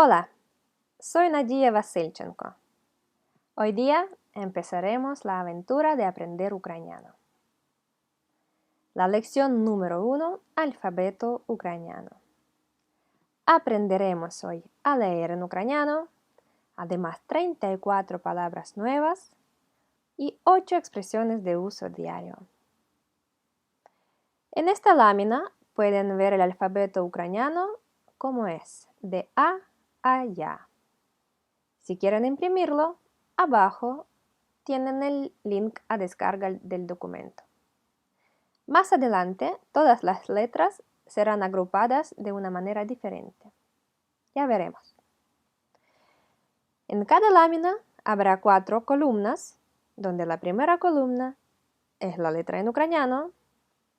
Hola, soy Nadia Vasilchenko. Hoy día empezaremos la aventura de aprender ucraniano. La lección número 1, alfabeto ucraniano. Aprenderemos hoy a leer en ucraniano, además 34 palabras nuevas y 8 expresiones de uso diario. En esta lámina pueden ver el alfabeto ucraniano como es, de A a Ya. Si quieren imprimirlo, abajo tienen el link a descarga del documento. Más adelante, todas las letras serán agrupadas de una manera diferente. Ya veremos. En cada lámina habrá 4 columnas, donde la primera columna es la letra en ucraniano,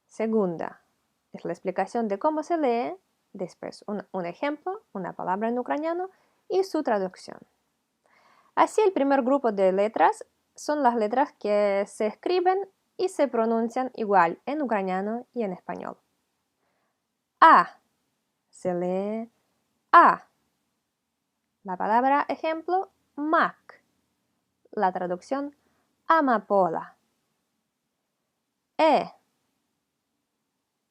segunda es la explicación de cómo se lee, después un ejemplo, una palabra en ucraniano y su traducción. Así, el primer grupo de letras son las letras que se escriben y se pronuncian igual en ucraniano y en español. A se lee A. La palabra ejemplo, mak. La traducción, amapola. E.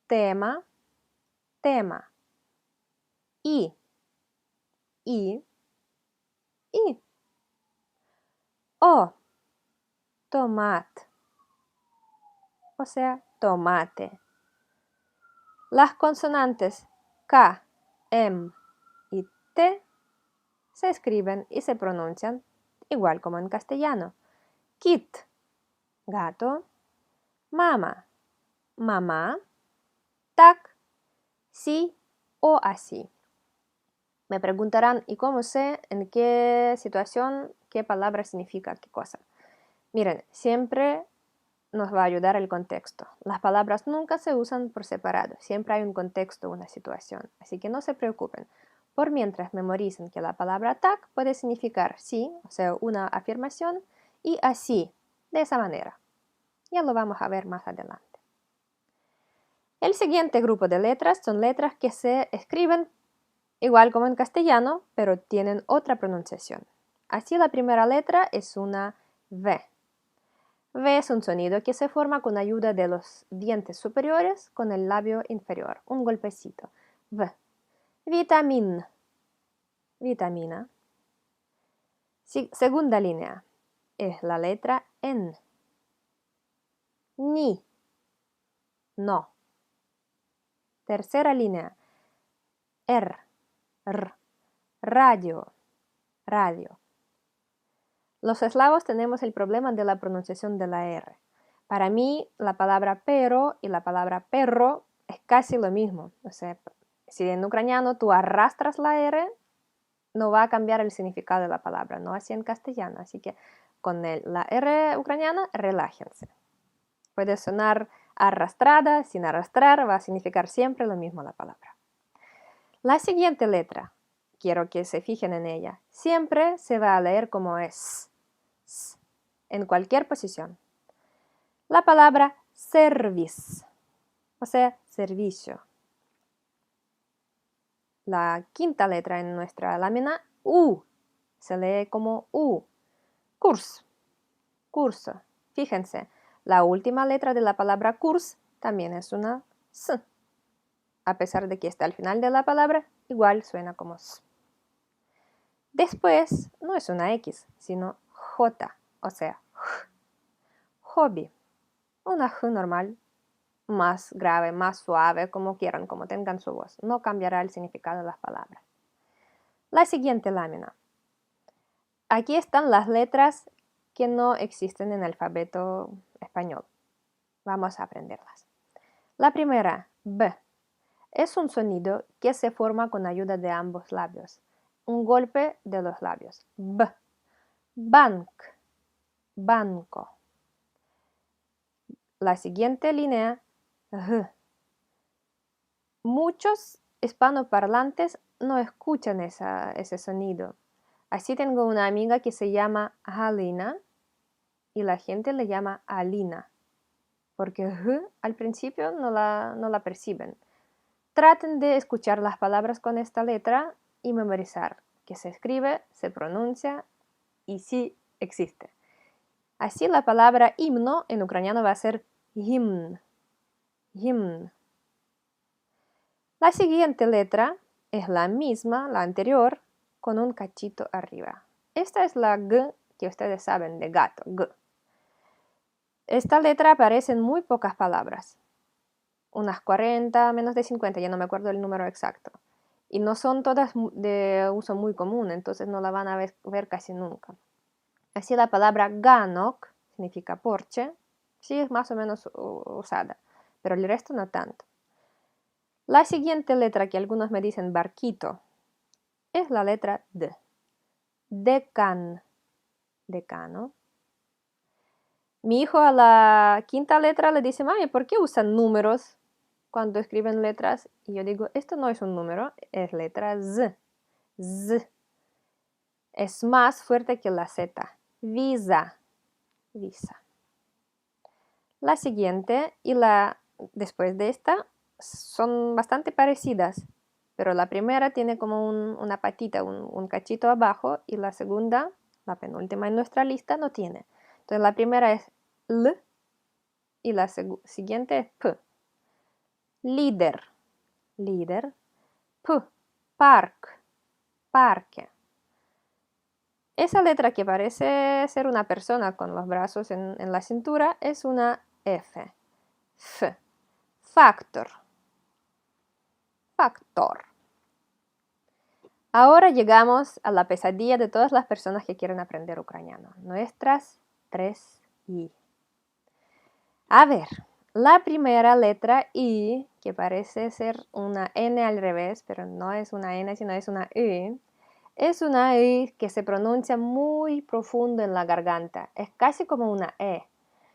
Tema, tema. I. I. O. Tomat. O sea, tomate. Las consonantes K, M y T se escriben y se pronuncian igual como en castellano. Kit, gato. Mama, mamá. Tak, sí o así. Me preguntarán, ¿y cómo sé en qué situación, qué palabra significa qué cosa? Miren, siempre nos va a ayudar el contexto. Las palabras nunca se usan por separado, siempre hay un contexto, una situación. Así que no se preocupen. Por mientras memoricen que la palabra tak puede significar sí, o sea, una afirmación, y así, de esa manera. Ya lo vamos a ver más adelante. El siguiente grupo de letras son letras que se escriben igual como en castellano, pero tienen otra pronunciación. Así, la primera letra es una V. V es un sonido que se forma con ayuda de los dientes superiores con el labio inferior, un golpecito. V. Vitamin, vitamina. Segunda línea es la letra N. Ni, no. Tercera línea, R, radio, radio. Los eslavos tenemos el problema de la pronunciación de la R. Para mí, la palabra pero y la palabra perro es casi lo mismo. O sea, si en ucraniano tú arrastras la R, no va a cambiar el significado de la palabra, no así en castellano. Así que con la R ucraniana, relájense. Puede sonar arrastrada, sin arrastrar, va a significar siempre lo mismo la palabra. La siguiente letra, quiero que se fijen en ella, siempre se va a leer como es. En cualquier posición. La palabra service, o sea, servicio. La quinta letra en nuestra lámina, U, se lee como U. Kurs, curso. Fíjense, la última letra de la palabra kurs también es una S. A pesar de que está al final de la palabra, igual suena como S. Después, no es una X, sino J, o sea, hobby. Una J normal, más grave, más suave, como quieran, como tengan su voz. No cambiará el significado de las palabras. La siguiente lámina. Aquí están las letras que no existen en el alfabeto español. Vamos a aprenderlas. La primera, B, es un sonido que se forma con ayuda de ambos labios. Un golpe de los labios. B. Bank, banco. La siguiente línea, G. Muchos hispanoparlantes no escuchan ese sonido. Así tengo una amiga que se llama Halina y la gente le llama Alina, porque G al principio no la perciben. Traten de escuchar las palabras con esta letra y memorizar que se escribe, se pronuncia y sí existe. Así la palabra himno en ucraniano va a ser himn. Himn. La siguiente letra es la misma, la anterior, con un cachito arriba. Esta es la G que ustedes saben de gato, G. Esta letra aparece en muy pocas palabras. Unas 40, menos de 50, ya no me acuerdo el número exacto. Y no son todas de uso muy común, entonces no la van a ver casi nunca. Así la palabra ganok significa porche, sí es más o menos usada, pero el resto no tanto. La siguiente letra que algunos me dicen barquito es la letra D. Decan, decano. Mi hijo a la quinta letra le dice, mami, ¿por qué usan números cuando escriben letras? Y yo digo, esto no es un número, es letra Z. Z. Es más fuerte que la Z. Visa. Visa. La siguiente y la después de esta son bastante parecidas, pero la primera tiene como una patita, un cachito abajo, y la segunda, la penúltima en nuestra lista, no tiene. Entonces la primera es L y la siguiente es P. Líder, líder. P, park, parque. Esa letra que parece ser una persona con los brazos en la cintura es una F. F. Factor. Factor. Ahora llegamos a la pesadilla de todas las personas que quieren aprender ucraniano. Nuestras 3 I. A ver, la primera letra I, que parece ser una N al revés, pero no es una N, sino es una I. Es una I que se pronuncia muy profundo en la garganta. Es casi como una E.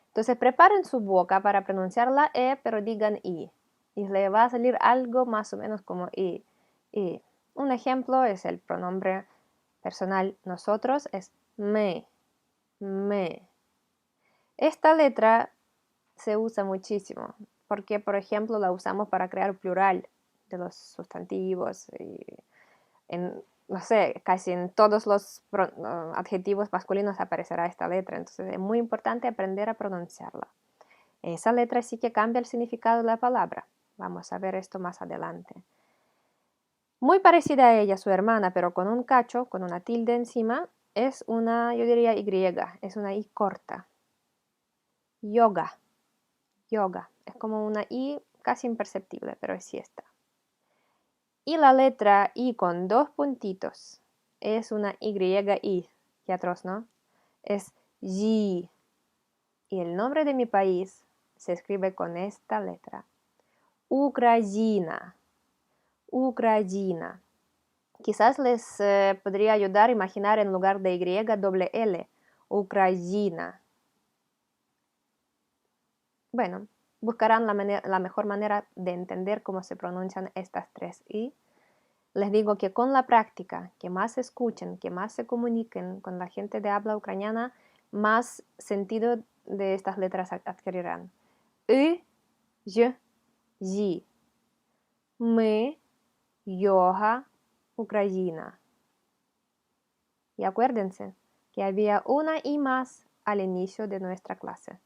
Entonces preparen su boca para pronunciar la E, pero digan I. Y le va a salir algo más o menos como I. I. Un ejemplo es el pronombre personal nosotros, es me. Me. Esta letra se usa muchísimo porque, por ejemplo, la usamos para crear plural de los sustantivos y no sé, casi en todos los adjetivos masculinos aparecerá esta letra, entonces es muy importante aprender a pronunciarla. Esa letra sí que cambia el significado de la palabra. Vamos a ver esto más adelante. Muy parecida a ella, su hermana, pero con un cacho, con una tilde encima, es una, yo diría Y, es una I corta. Yoga, yoga, es como una I casi imperceptible, pero sí está. Y la letra I con 2 puntitos es una Y, qué atroz, ¿no? Es Y. Y el nombre de mi país se escribe con esta letra. Ucrania. Ucrania. Quizás les podría ayudar a imaginar en lugar de Y doble L. Ucrania. Bueno, buscarán la mejor manera de entender cómo se pronuncian estas 3 I. Les digo que con la práctica, que más escuchen, que más se comuniquen con la gente de habla ucraniana, más sentido de estas letras adquirirán. Y, Y. Мы, yoga, Ucrania. Y acuérdense que había una I más al inicio de nuestra clase.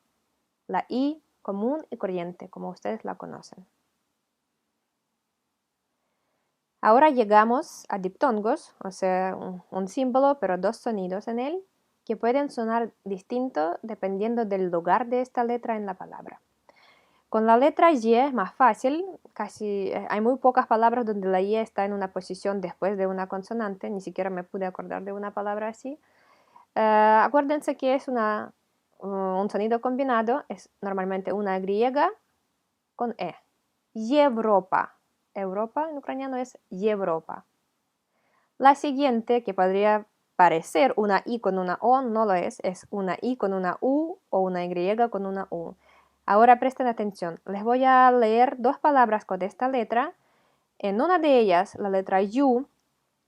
La I común y corriente, como ustedes la conocen. Ahora llegamos a diptongos, o sea, un símbolo pero 2 sonidos en él, que pueden sonar distinto dependiendo del lugar de esta letra en la palabra. Con la letra Y es más fácil, casi hay muy pocas palabras donde la Y está en una posición después de una consonante, ni siquiera me pude acordar de una palabra así. Acuérdense que es un sonido combinado, es normalmente una Y con E. Europa. Europa en ucraniano es Europa. La siguiente, que podría parecer una I con una O, no lo es una I con una U o una Y con una U. Ahora presten atención, les voy a leer 2 palabras con esta letra. En una de ellas, la letra U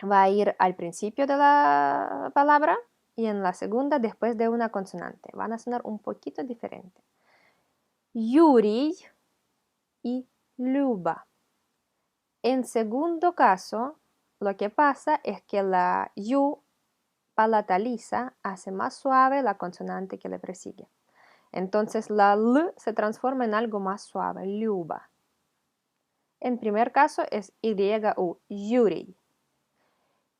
va a ir al principio de la palabra y en la segunda después de una consonante. Van a sonar un poquito diferente. Yuri y Luba. En segundo caso, lo que pasa es que la yu palataliza hace más suave la consonante que le persigue. Entonces la L se transforma en algo más suave, Lyuba. En primer caso es YU, Yuri.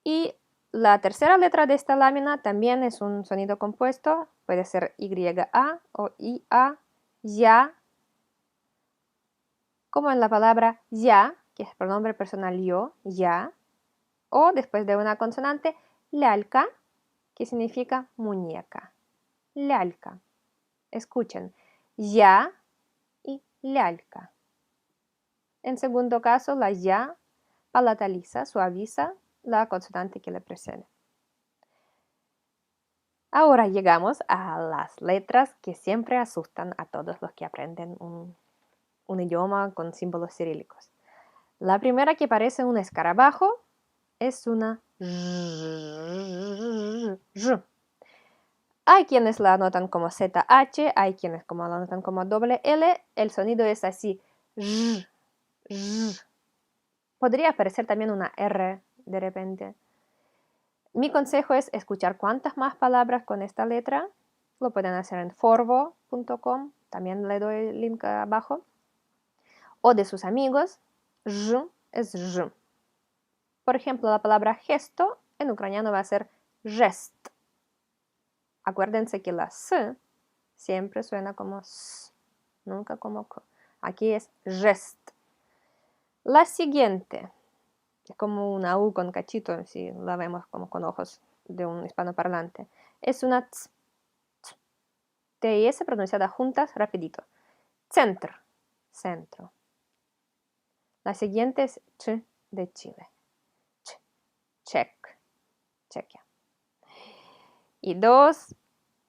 Y la tercera letra de esta lámina también es un sonido compuesto, puede ser YA o IA, ya, como en la palabra ya, que es pronombre personal yo, ya, o después de una consonante, lялька, que significa muñeca, lялька. Escuchen, ya y lялька. En segundo caso, la ya palataliza, suaviza la consonante que le precede. Ahora llegamos a las letras que siempre asustan a todos los que aprenden un idioma con símbolos cirílicos. La primera que parece un escarabajo es una R. Hay quienes la anotan como ZH, hay quienes la anotan como doble L. El sonido es así. Podría parecer también una R de repente. Mi consejo es escuchar cuantas más palabras con esta letra. Lo pueden hacer en forvo.com, también le doy el link abajo. O de sus amigos. Z es Z. Por ejemplo, la palabra gesto en ucraniano va a ser gest. Acuérdense que la S siempre suena como S, nunca como K. Aquí es gest. La siguiente, es como una U con cachito, si la vemos como con ojos de un hispanoparlante, es una T. T y S pronunciadas juntas, rapidito. Centro, centro. La siguiente es Ch de Chile. Ch, check, Chequia. Y dos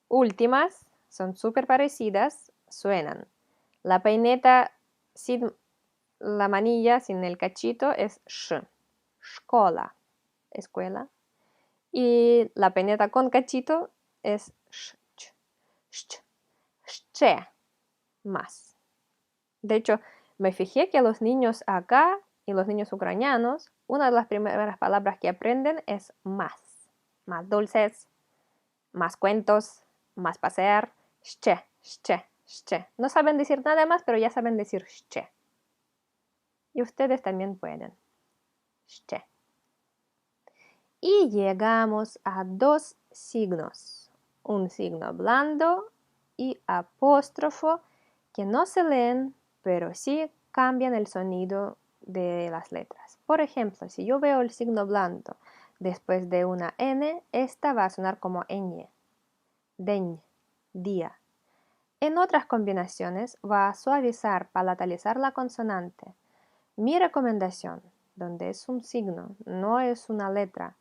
últimas son súper parecidas, suenan. La peineta sin la manilla, sin el cachito, es sh, школа, escuela. Y la peineta con cachito es sh, sh, más. De hecho, me fijé que los niños acá y los niños ucranianos, una de las primeras palabras que aprenden es más. Más dulces, más cuentos, más pasear. Sh. No saben decir nada más, pero ya saben decir sh. Y ustedes también pueden. Sh. Y llegamos a dos signos. Un signo blando y apóstrofo que no se leen, pero sí cambian el sonido de las letras. Por ejemplo, si yo veo el signo blando después de una N, esta va a sonar como ñ. Deñ, día. En otras combinaciones va a suavizar, palatalizar la consonante. Mi recomendación, donde es un signo, no es una letra,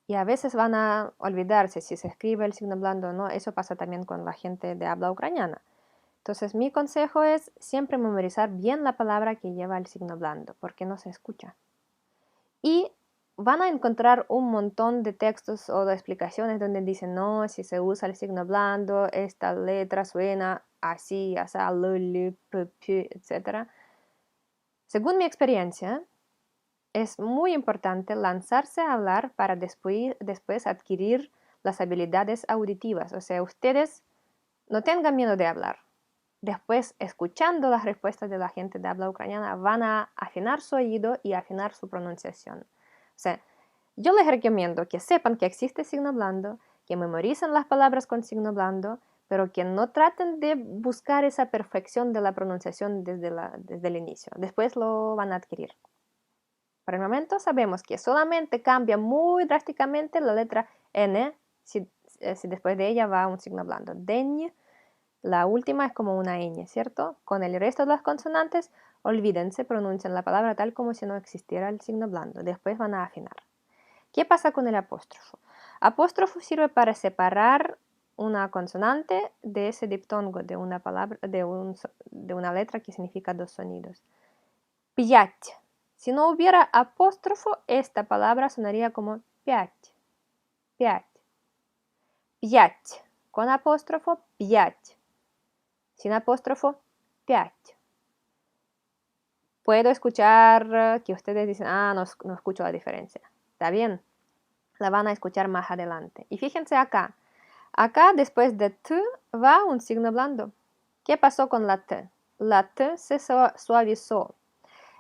y a veces van a olvidarse si se escribe el signo blando o no, eso pasa también con la gente de habla ucraniana. Entonces mi consejo es siempre memorizar bien la palabra que lleva el signo blando, porque no se escucha. Y van a encontrar un montón de textos o de explicaciones donde dicen, no, si se usa el signo blando, esta letra suena así, así, etc. Según mi experiencia, es muy importante lanzarse a hablar para después adquirir las habilidades auditivas. O sea, ustedes no tengan miedo de hablar. Después, escuchando las respuestas de la gente de habla ucraniana, van a afinar su oído y afinar su pronunciación. O sea, yo les recomiendo que sepan que existe signo blando, que memoricen las palabras con signo blando, pero que no traten de buscar esa perfección de la pronunciación desde el inicio. Después lo van a adquirir. Por el momento sabemos que solamente cambia muy drásticamente la letra N si después de ella va un signo blando. Deñ, la última es como una ñ, ¿cierto? Con el resto de las consonantes, olvídense, pronuncian la palabra tal como si no existiera el signo blando. Después van a afinar. ¿Qué pasa con el apóstrofo? Apóstrofo sirve para separar una consonante de ese diptongo de una palabra, de una letra que significa dos sonidos. Пять. Si no hubiera apóstrofo, esta palabra sonaría como пять. Пять. Пять. Con apóstrofo, пять. Sin apóstrofo, пять. puedo escuchar que ustedes dicen, no escucho la diferencia. Está bien, la van a escuchar más adelante. Y fíjense acá. Acá después de T va un signo blando. ¿Qué pasó con la T? La T se suavizó.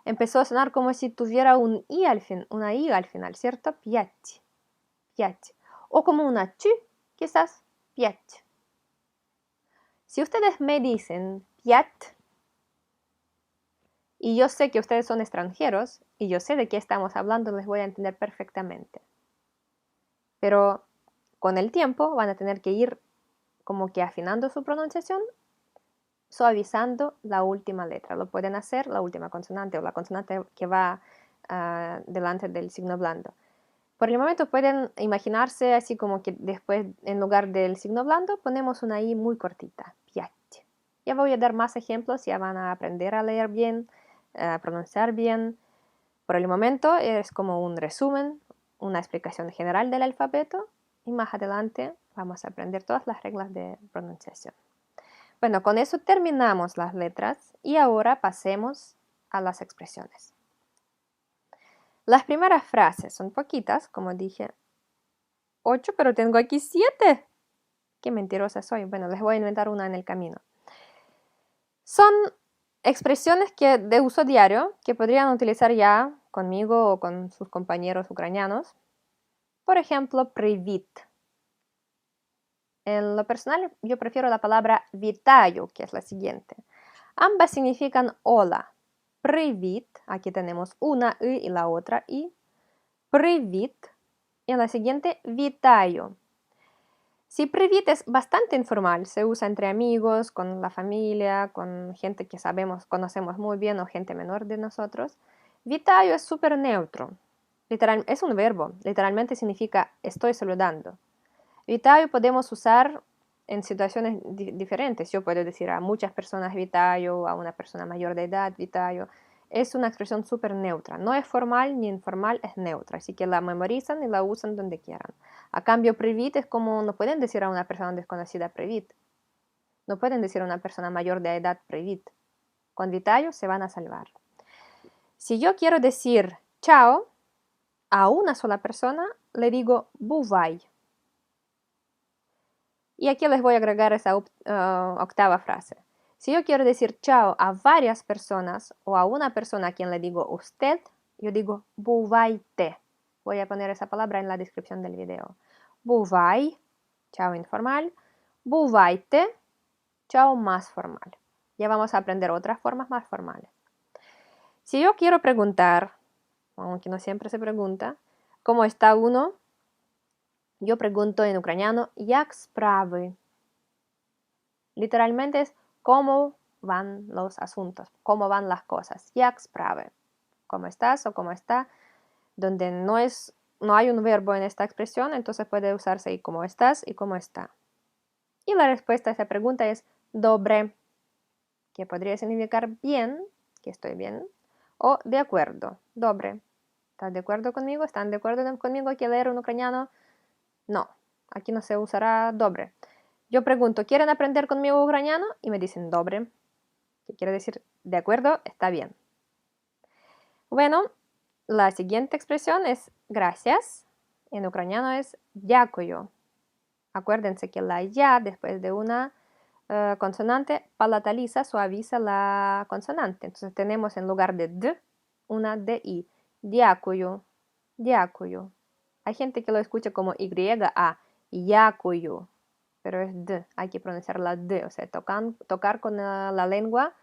Empezó a sonar como si tuviera una I al final, ¿cierto? Piat, piat. O como una ch, quizás, piat. Si ustedes me dicen piat, y yo sé que ustedes son extranjeros, y yo sé de qué estamos hablando, les voy a entender perfectamente. Pero con el tiempo van a tener que ir como que afinando su pronunciación, suavizando la última letra. Lo pueden hacer la última consonante o la consonante que va delante del signo blando. Por el momento pueden imaginarse así como que después, en lugar del signo blando, ponemos una I muy cortita, piat. Ya voy a dar más ejemplos, ya van a aprender a leer bien, a pronunciar bien. Por el momento es como un resumen, una explicación general del alfabeto y más adelante vamos a aprender todas las reglas de pronunciación. Bueno, con eso terminamos las letras y ahora pasemos a las expresiones. Las primeras frases son poquitas, como dije, 8, pero tengo aquí 7. Qué mentirosa soy. Bueno, les voy a inventar una en el camino. Son expresiones de uso diario que podrían utilizar ya conmigo o con sus compañeros ucranianos. Por ejemplo, привit. En lo personal, yo prefiero la palabra вітаю, que es la siguiente. Ambas significan hola. Привit, aquí tenemos una I y la otra I. Привit. Y en la siguiente, вітаю. Si привit es bastante informal, se usa entre amigos, con la familia, con gente que conocemos muy bien o gente menor de nosotros. Вітаю es súper neutro. Es un verbo, literalmente significa estoy saludando. Вітаю podemos usar en situaciones diferentes. Yo puedo decir a muchas personas вітаю, a una persona mayor de edad вітаю. Es una expresión súper neutra. No es formal ni informal, es neutra. Así que la memorizan y la usan donde quieran. A cambio, привit es como no pueden decir a una persona desconocida привit. No pueden decir a una persona mayor de edad привit. Con вітаю se van a salvar. Si yo quiero decir chao a una sola persona, le digo бувай. Y aquí les voy a agregar esa octava frase. Si yo quiero decir chao a varias personas o a una persona a quien le digo usted, yo digo бувайте. Voy a poner esa palabra en la descripción del video. Бувай, chao informal. Бувайте, chao más formal. Ya vamos a aprender otras formas más formales. Si yo quiero preguntar, aunque no siempre se pregunta, ¿cómo está uno? Yo pregunto en ucraniano, як справи? Literalmente es cómo van los asuntos, cómo van las cosas. Як справи? ¿Cómo estás o cómo está? Donde no hay un verbo en esta expresión, entonces puede usarse y cómo estás y cómo está. Y la respuesta a esa pregunta es добре, que podría significar bien, que estoy bien, o de acuerdo, добре. ¿Estás de acuerdo conmigo? ¿Están de acuerdo conmigo que leer un ucraniano? No, aquí no se usará добре. Yo pregunto, ¿quieren aprender conmigo ucraniano? Y me dicen добре, que quiere decir de acuerdo, está bien. Bueno, la siguiente expresión es gracias. En ucraniano es дякую. Acuérdense que la ya después de una consonante palataliza, suaviza la consonante. Entonces tenemos en lugar de d una di. Дякую, дякую. Hay gente que lo escucha como y-a, дякую, pero es d, hay que pronunciar la d, o sea, tocar con la lengua,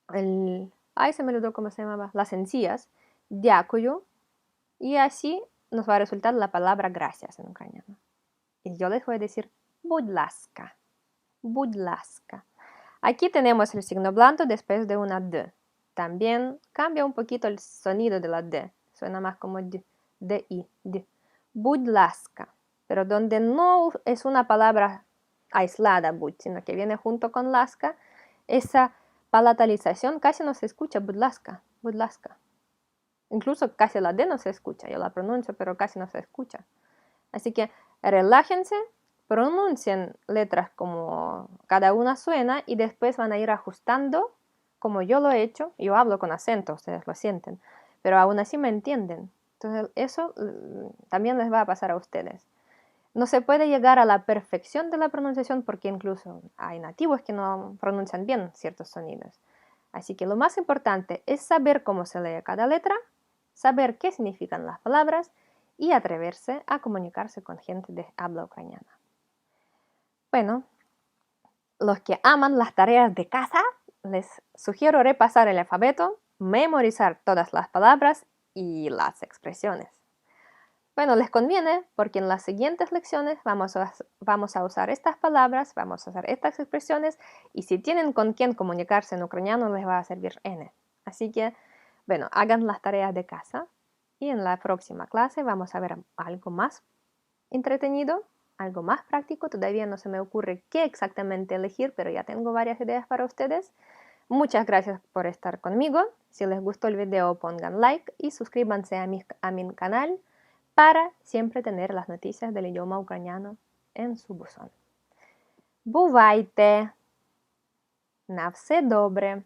se me olvidó cómo se llamaba, las encías, дякую, y así nos va a resultar la palabra gracias en ucraniano. Y yo les voy a decir будь ласка, будь ласка. Aquí tenemos el signo blando después de una d. También cambia un poquito el sonido de la d, suena más como d, d-i, d. Будь ласка, pero donde no es una palabra aislada, будь, sino que viene junto con ласка, esa palatalización casi no se escucha, будь ласка, будь ласка. Incluso casi la D no se escucha, yo la pronuncio, pero casi no se escucha. Así que relájense, pronuncien letras como cada una suena y después van a ir ajustando como yo lo he hecho, yo hablo con acento, ustedes lo sienten, pero aún así me entienden. Entonces eso también les va a pasar a ustedes. No se puede llegar a la perfección de la pronunciación porque incluso hay nativos que no pronuncian bien ciertos sonidos. Así que lo más importante es saber cómo se lee cada letra, saber qué significan las palabras y atreverse a comunicarse con gente de habla ucraniana. Bueno, los que aman las tareas de casa, les sugiero repasar el alfabeto, memorizar todas las palabras y las expresiones. Bueno, les conviene porque en las siguientes lecciones vamos a usar estas palabras, vamos a usar estas expresiones y si tienen con quién comunicarse en ucraniano les va a servir N. Así que, bueno, hagan las tareas de casa y en la próxima clase vamos a ver algo más entretenido, algo más práctico. Todavía no se me ocurre qué exactamente elegir, pero ya tengo varias ideas para ustedes. Muchas gracias por estar conmigo. Si les gustó el video pongan like y suscríbanse a mi canal para siempre tener las noticias del idioma ucraniano en su buzón. Бувайте! На все добре!